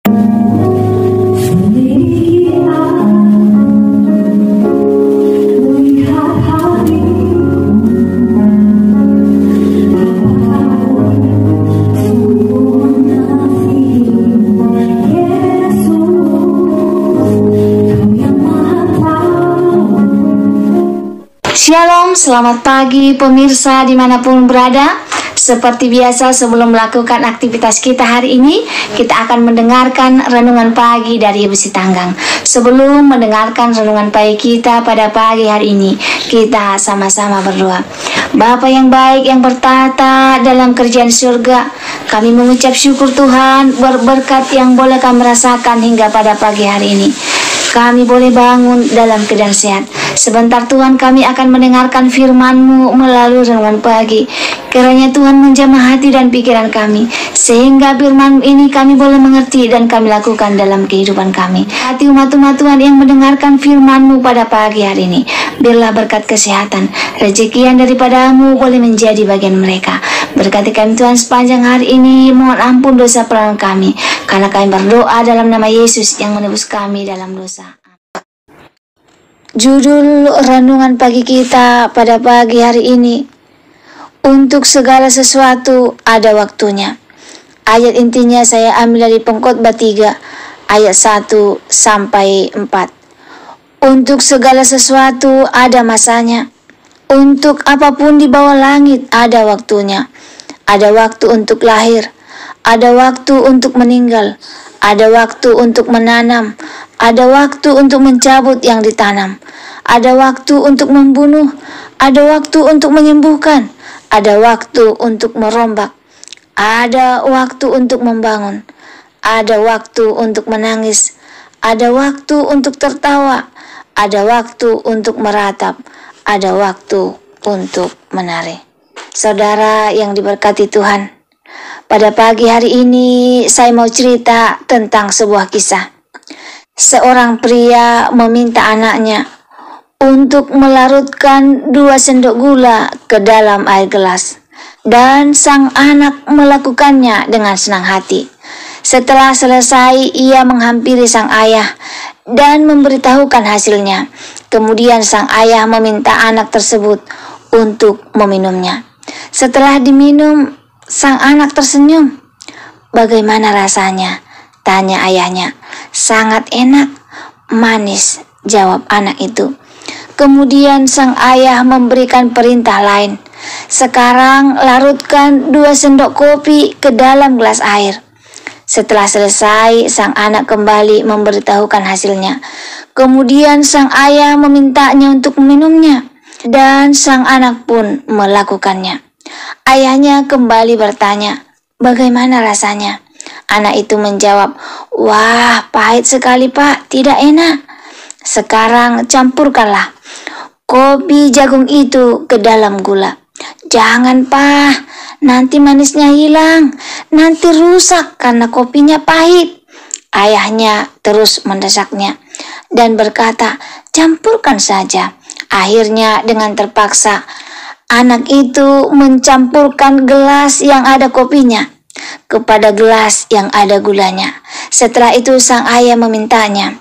Shalom, selamat pagi pemirsa dimanapun berada. Seperti biasa sebelum melakukan aktivitas kita hari ini, kita akan mendengarkan renungan pagi dari Ibu Sitanggang. Sebelum mendengarkan renungan pagi kita pada pagi hari ini, kita sama-sama berdoa. Bapa yang baik yang bertata dalam kerajaan surga, kami mengucap syukur Tuhan berkat yang boleh kami rasakan hingga pada pagi hari ini. Kami boleh bangun dalam keadaan sehat. Sebentar Tuhan kami akan mendengarkan firman-Mu melalui renungan pagi. Kiranya Tuhan menjamah hati dan pikiran kami, sehingga firman ini kami boleh mengerti dan kami lakukan dalam kehidupan kami. Hati umat-umat Tuhan yang mendengarkan firman-Mu pada pagi hari ini, biarlah berkat kesehatan, rezeki yang daripada-Mu boleh menjadi bagian mereka. Berkati kami Tuhan sepanjang hari ini, mohon ampun dosa pelanggaran kami, karena kami berdoa dalam nama Yesus yang menebus kami dalam dosa. Judul renungan pagi kita pada pagi hari ini, untuk segala sesuatu ada waktunya. Ayat intinya saya ambil dari Pengkhotbah 3 ayat 1 sampai 4. Untuk segala sesuatu ada masanya. Untuk apapun di bawah langit ada waktunya. Ada waktu untuk lahir, ada waktu untuk meninggal, ada waktu untuk menanam, ada waktu untuk mencabut yang ditanam, ada waktu untuk membunuh, ada waktu untuk menyembuhkan, ada waktu untuk merombak, ada waktu untuk membangun, ada waktu untuk menangis, ada waktu untuk tertawa, ada waktu untuk meratap, ada waktu untuk menari. Saudara yang diberkati Tuhan, pada pagi hari ini saya mau cerita tentang sebuah kisah. Seorang pria meminta anaknya untuk melarutkan 2 sendok gula ke dalam air gelas, dan sang anak melakukannya dengan senang hati. Setelah selesai, ia menghampiri sang ayah dan memberitahukan hasilnya. Kemudian sang ayah meminta anak tersebut untuk meminumnya. Setelah diminum, sang anak tersenyum. "Bagaimana rasanya?" tanya ayahnya. "Sangat enak, manis," jawab anak itu. Kemudian sang ayah memberikan perintah lain. "Sekarang larutkan 2 sendok kopi ke dalam gelas air." Setelah selesai, sang anak kembali memberitahukan hasilnya. Kemudian sang ayah memintanya untuk meminumnya, dan sang anak pun melakukannya. Ayahnya kembali bertanya, "Bagaimana rasanya?" Anak itu menjawab, "Wah, pahit sekali Pak, tidak enak." "Sekarang campurkanlah kopi jagung itu ke dalam gula." "Jangan Pak, nanti manisnya hilang, nanti rusak karena kopinya pahit." Ayahnya terus mendesaknya dan berkata, "Campurkan saja." Akhirnya dengan terpaksa, anak itu mencampurkan gelas yang ada kopinya kepada gelas yang ada gulanya. Setelah itu sang ayah memintanya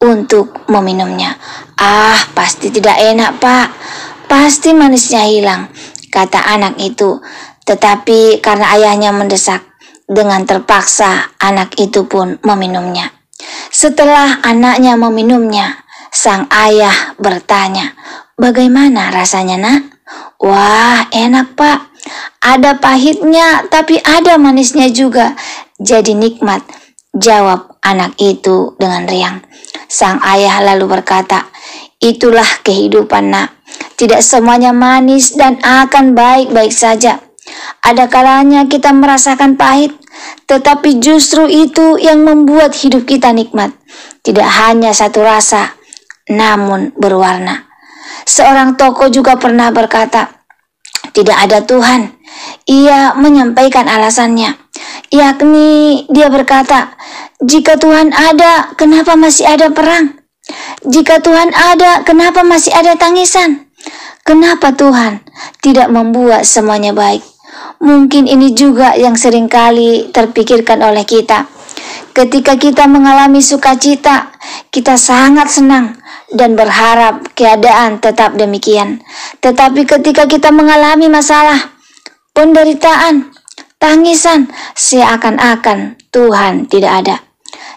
untuk meminumnya. "Ah, pasti tidak enak Pak, pasti manisnya hilang," kata anak itu. Tetapi karena ayahnya mendesak, dengan terpaksa anak itu pun meminumnya. Setelah anaknya meminumnya, sang ayah bertanya, "Bagaimana rasanya nak?" "Wah, enak Pak. Ada pahitnya tapi ada manisnya juga. Jadi nikmat," jawab anak itu dengan riang. Sang ayah lalu berkata, "Itulah kehidupan nak. Tidak semuanya manis dan akan baik-baik saja. Ada kalanya kita merasakan pahit, tetapi justru itu yang membuat hidup kita nikmat. Tidak hanya satu rasa, namun berwarna." Seorang tokoh juga pernah berkata, "Tidak ada Tuhan." Ia menyampaikan alasannya, yakni dia berkata, "Jika Tuhan ada, kenapa masih ada perang? Jika Tuhan ada, kenapa masih ada tangisan? Kenapa Tuhan tidak membuat semuanya baik?" Mungkin ini juga yang seringkali terpikirkan oleh kita. Ketika kita mengalami sukacita, kita sangat senang dan berharap keadaan tetap demikian. Tetapi ketika kita mengalami masalah, penderitaan, tangisan, seakan-akan Tuhan tidak ada.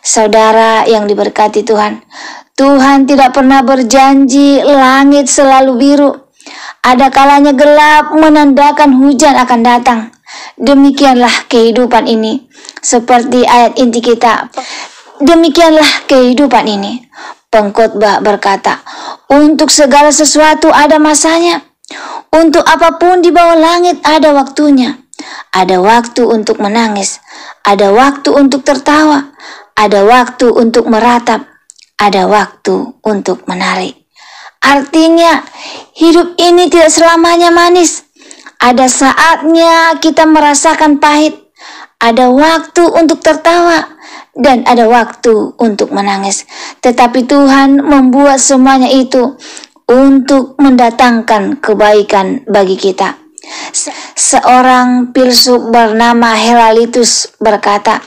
Saudara yang diberkati Tuhan, Tuhan tidak pernah berjanji langit selalu biru. Ada kalanya gelap menandakan hujan akan datang. Demikianlah kehidupan ini. Seperti ayat inti kita, demikianlah kehidupan ini. Pengkhotbah berkata, untuk segala sesuatu ada masanya. Untuk apapun di bawah langit ada waktunya. Ada waktu untuk menangis, ada waktu untuk tertawa, ada waktu untuk meratap, ada waktu untuk menari. Artinya, hidup ini tidak selamanya manis. Ada saatnya kita merasakan pahit. Ada waktu untuk tertawa dan ada waktu untuk menangis. Tetapi Tuhan membuat semuanya itu untuk mendatangkan kebaikan bagi kita. Seorang filsuf bernama Heralitus berkata,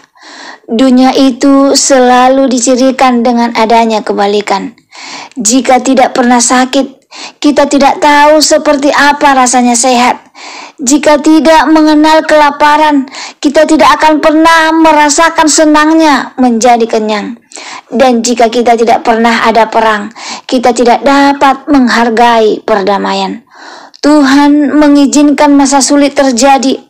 dunia itu selalu dicirikan dengan adanya kebalikan. Jika tidak pernah sakit, kita tidak tahu seperti apa rasanya sehat. Jika tidak mengenal kelaparan, kita tidak akan pernah merasakan senangnya menjadi kenyang. Dan jika kita tidak pernah ada perang, kita tidak dapat menghargai perdamaian. Tuhan mengizinkan masa sulit terjadi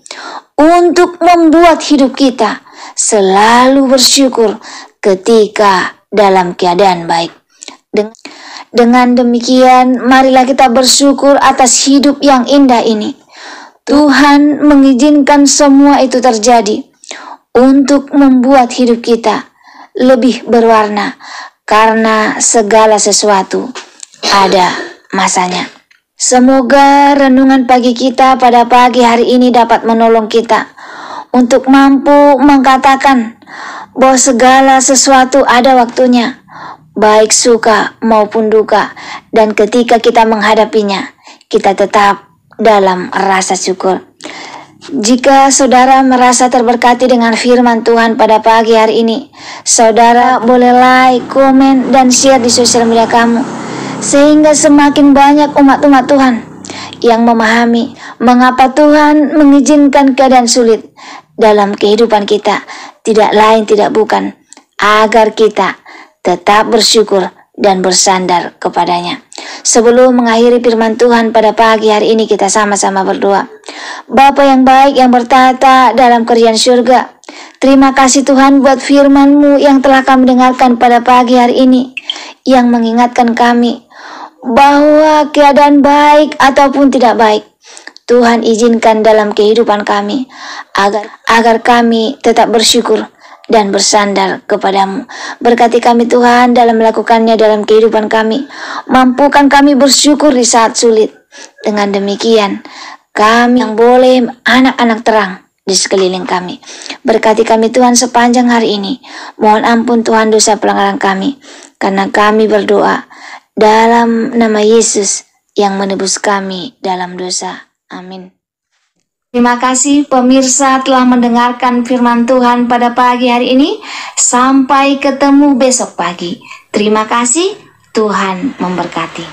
untuk membuat hidup kita selalu bersyukur ketika dalam keadaan baik. Dengan demikian, marilah kita bersyukur atas hidup yang indah ini. Tuhan mengizinkan semua itu terjadi untuk membuat hidup kita lebih berwarna, karena segala sesuatu ada masanya. Semoga renungan pagi kita pada pagi hari ini dapat menolong kita untuk mampu mengatakan bahwa segala sesuatu ada waktunya, baik suka maupun duka, dan ketika kita menghadapinya, kita tetap dalam rasa syukur. Jika saudara merasa terberkati dengan firman Tuhan pada pagi hari ini, saudara boleh like, komen, dan share di sosial media kamu, sehingga semakin banyak umat-umat Tuhan yang memahami mengapa Tuhan mengizinkan keadaan sulit dalam kehidupan kita, tidak lain tidak bukan agar kita tetap bersyukur dan bersandar kepadanya. Sebelum mengakhiri firman Tuhan pada pagi hari ini, kita sama-sama berdoa. Bapa yang baik yang bertata dalam kerajaan surga, terima kasih Tuhan buat firman-Mu yang telah kami dengarkan pada pagi hari ini, yang mengingatkan kami bahwa keadaan baik ataupun tidak baik, Tuhan izinkan dalam kehidupan kami agar kami tetap bersyukur dan bersandar kepadamu. Berkati kami Tuhan dalam melakukannya dalam kehidupan kami. Mampukan kami bersyukur di saat sulit. Dengan demikian, kami yang boleh anak-anak terang di sekeliling kami. Berkati kami Tuhan sepanjang hari ini. Mohon ampun Tuhan dosa pelanggaran kami, karena kami berdoa dalam nama Yesus yang menebus kami dalam dosa. Amin. Terima kasih pemirsa telah mendengarkan firman Tuhan pada pagi hari ini. Sampai ketemu besok pagi. Terima kasih, Tuhan memberkati.